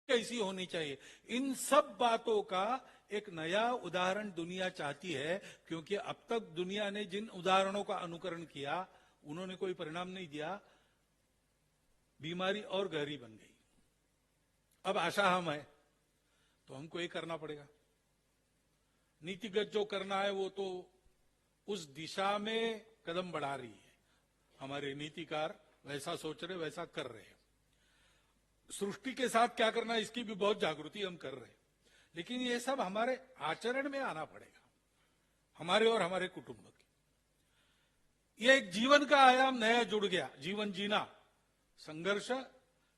कैसी होनी चाहिए, इन सब बातों का एक नया उदाहरण दुनिया चाहती है, क्योंकि अब तक दुनिया ने जिन उदाहरणों का अनुकरण किया उन्होंने कोई परिणाम नहीं दिया, बीमारी और गहरी बन गई। अब आशा हम है तो हमको ये करना पड़ेगा। नीतिगत जो करना है वो तो उस दिशा में कदम बढ़ा रही है, हमारे नीतिकार वैसा सोच रहे, वैसा कर रहे हैं। सृष्टि के साथ क्या करना है इसकी भी बहुत जागृति हम कर रहे हैं, लेकिन ये सब हमारे आचरण में आना पड़ेगा, हमारे और हमारे कुटुंब की। ये एक जीवन का आयाम नया जुड़ गया, जीवन जीना, संघर्ष,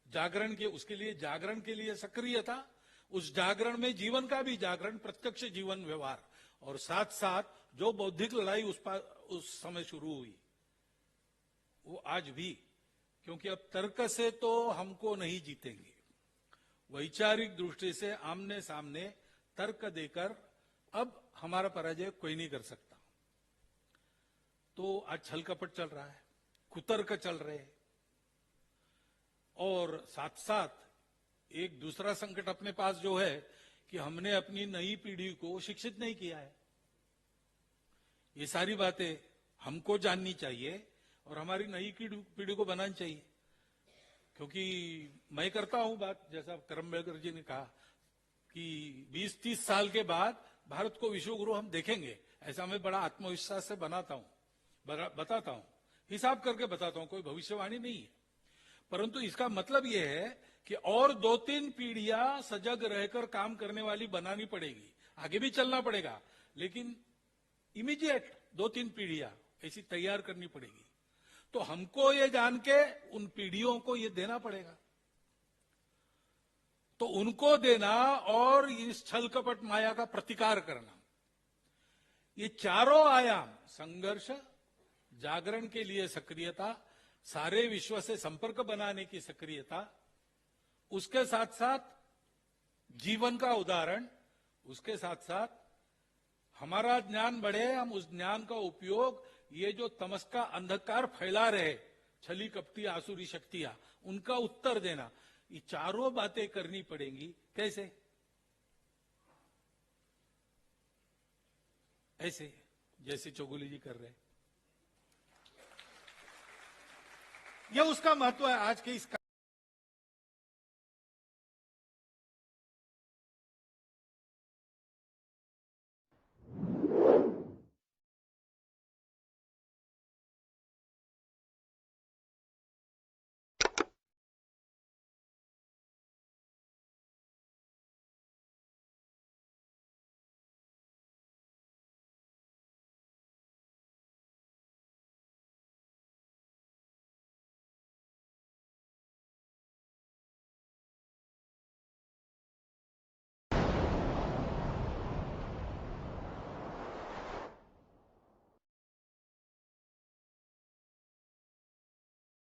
जागरण के, उसके लिए जागरण के लिए सक्रियता, उस जागरण में जीवन का भी जागरण, प्रत्यक्ष जीवन व्यवहार, और साथ साथ जो बौद्धिक लड़ाई उस समय शुरू हुई वो आज भी, क्योंकि अब तर्क से तो हमको नहीं जीतेंगे, वैचारिक दृष्टि से आमने सामने तर्क देकर अब हमारा पराजय कोई नहीं कर सकता। तो आज छल कपट चल रहा है, कुतर्क चल रहे हैं, और साथ साथ एक दूसरा संकट अपने पास जो है कि हमने अपनी नई पीढ़ी को शिक्षित नहीं किया है। ये सारी बातें हमको जाननी चाहिए और हमारी नई पीढ़ी को बनानी चाहिए, क्योंकि मैं करता हूं बात, जैसा करमबेकर जी ने कहा कि 20-30 साल के बाद भारत को विश्व गुरु हम देखेंगे, ऐसा मैं बड़ा आत्मविश्वास से बताता हूं, हिसाब करके बताता हूं, कोई भविष्यवाणी नहीं है। परंतु इसका मतलब यह है कि और 2-3 पीढ़ियां सजग रहकर काम करने वाली बनानी पड़ेगी, आगे भी चलना पड़ेगा, लेकिन इमीडिएट 2-3 पीढ़ियां ऐसी तैयार करनी पड़ेगी। तो हमको ये जान के उन पीढ़ियों को ये देना पड़ेगा, तो उनको देना और इस छल कपट माया का प्रतिकार करना, ये चारों आयाम, संघर्ष, जागरण के लिए सक्रियता, सारे विश्व से संपर्क बनाने की सक्रियता, उसके साथ साथ जीवन का उदाहरण, उसके साथ साथ हमारा ज्ञान बढ़े, हम उस ज्ञान का उपयोग ये जो तमस का अंधकार फैला रहे छली कपटी आसुरी शक्तियां, उनका उत्तर देना, ये चारों बातें करनी पड़ेंगी। कैसे? ऐसे जैसे चौगुले जी कर रहे, यह उसका महत्व है आज के इस